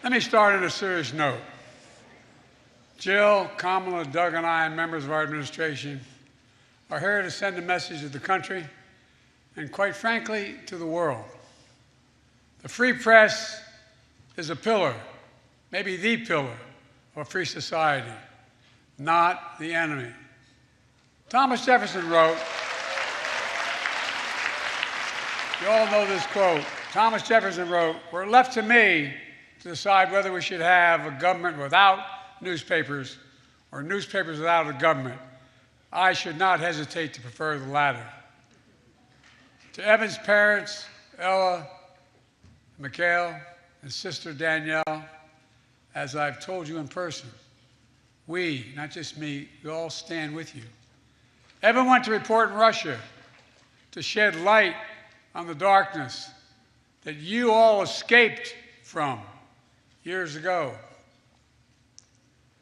Let me start on a serious note. Jill, Kamala, Doug, and I, and members of our administration, are here to send a message to the country and, quite frankly, to the world. The free press is a pillar, maybe the pillar, of a free society, not the enemy. Thomas Jefferson wrote, you all know this quote, Thomas Jefferson wrote, "We're left to me to decide whether we should have a government without newspapers or newspapers without a government. I should not hesitate to prefer the latter." To Evan's parents, Ella, Mikhail, and sister Danielle, as I've told you in person, we, not just me, we all stand with you. Evan went to report in Russia to shed light on the darkness that you all escaped from years ago.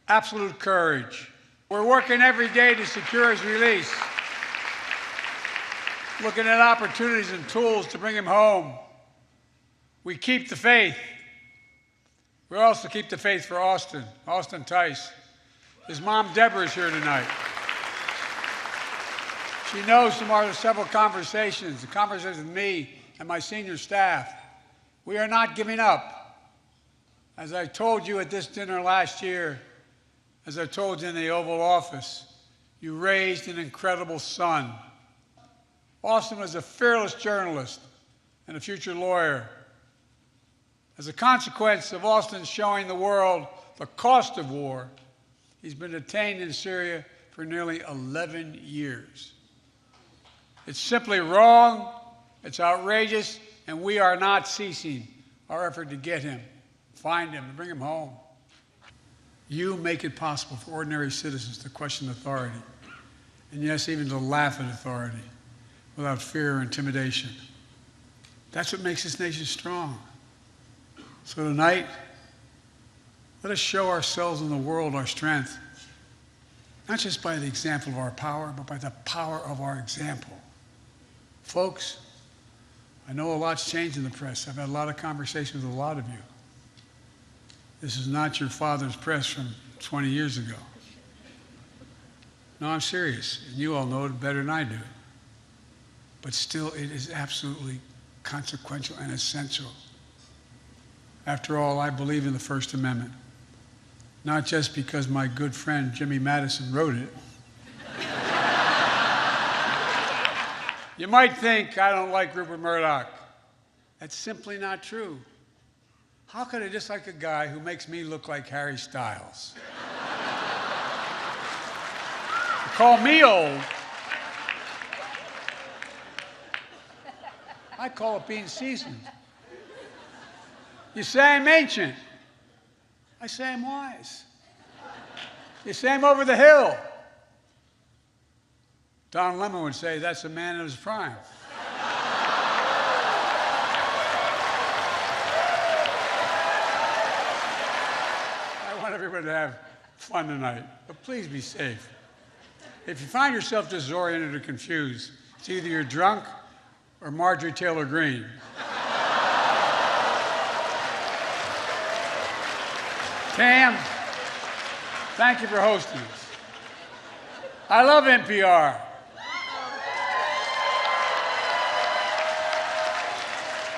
Absolute courage. We're working every day to secure his release, looking at opportunities and tools to bring him home. We keep the faith. We also keep the faith for Austin Tice. His mom, Deborah, is here tonight. She knows from our several conversations, the conversations with me and my senior staff, we are not giving up. As I told you at this dinner last year, as I told you in the Oval Office, you raised an incredible son. Austin was a fearless journalist and a future lawyer. As a consequence of Austin showing the world the cost of war, he's been detained in Syria for nearly 11 years. It's simply wrong, it's outrageous, and we are not ceasing our effort to get him, find him, and bring him home. You make it possible for ordinary citizens to question authority, and yes, even to laugh at authority without fear or intimidation. That's what makes this nation strong. So tonight, let us show ourselves and the world our strength, not just by the example of our power, but by the power of our example. Folks, I know a lot's changed in the press. I've had a lot of conversations with a lot of you. This is not your father's press from 20 years ago. No, I'm serious, and you all know it better than I do. But still, it is absolutely consequential and essential. After all, I believe in the First Amendment, not just because my good friend Jimmy Madison wrote it. You might think I don't like Rupert Murdoch. That's simply not true. How could I dislike a guy who makes me look like Harry Styles? You call me old. I call it being seasoned. You say I'm ancient. I say I'm wise. You say I'm over the hill. Don Lemon would say that's a man in his prime. I want everybody to have fun tonight, but please be safe. If you find yourself disoriented or confused, it's either you're drunk or Marjorie Taylor Greene. Tam, thank you for hosting us. I love NPR.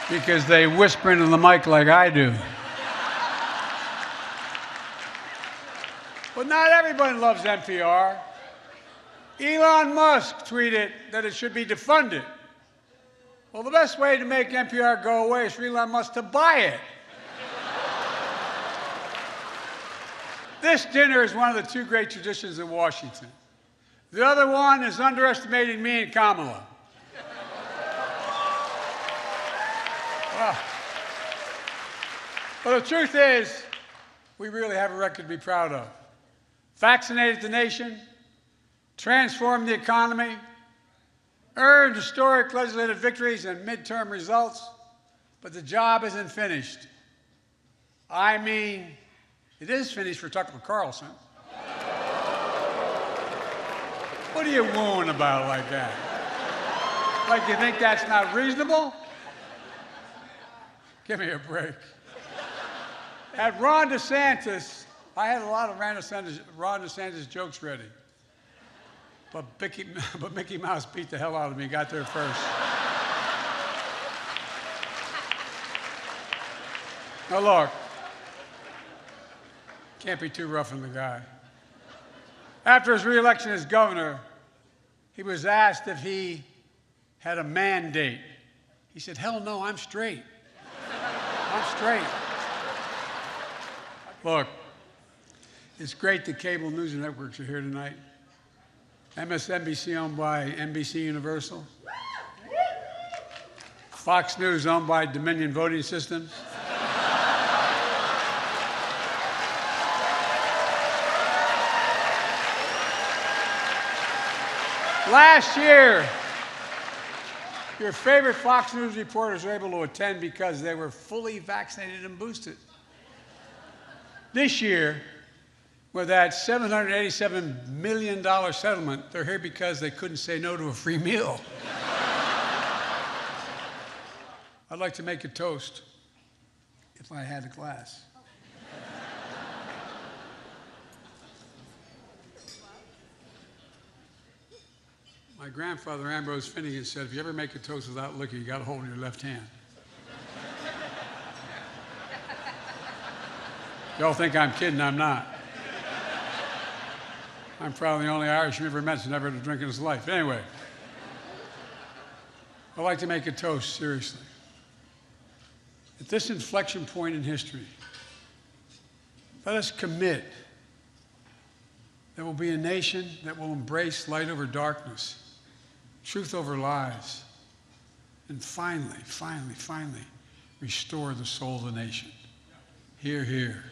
Because they whisper into the mic like I do. But not everybody loves NPR. Elon Musk tweeted that it should be defunded. Well, the best way to make NPR go away is for Elon Musk to buy it. This dinner is one of the two great traditions in Washington. The other one is underestimating me and Kamala. But the truth is, we really have a record to be proud of. Vaccinated the nation, transformed the economy, earned historic legislative victories and midterm results, but the job isn't finished. I mean, it is finished for Tucker Carlson. What are you wooing about like that? Like you think that's not reasonable? Give me a break. At Ron DeSantis, I had a lot of Ron DeSantis jokes ready. But Mickey Mouse beat the hell out of me, got there first. Now look, can't be too rough on the guy. After his re-election as governor, he was asked if he had a mandate. He said, hell no, I'm straight. I'm straight. Look, it's great the cable news networks are here tonight. MSNBC owned by NBC Universal. Fox News owned by Dominion Voting Systems. Last year, your favorite Fox News reporters were able to attend because they were fully vaccinated and boosted. This year, with that $787 million settlement, they're here because they couldn't say no to a free meal. I'd like to make a toast, if I had a glass. My grandfather, Ambrose Finnegan, said, if you ever make a toast without liquor, you got to hold it in your left hand. Y'all think I'm kidding, I'm not. I'm probably the only Irishman ever met who's never had a drink in his life. Anyway, I'd like to make a toast, seriously. At this inflection point in history, let us commit there will be a nation that will embrace light over darkness, truth over lies, and finally, restore the soul of the nation. Hear, hear.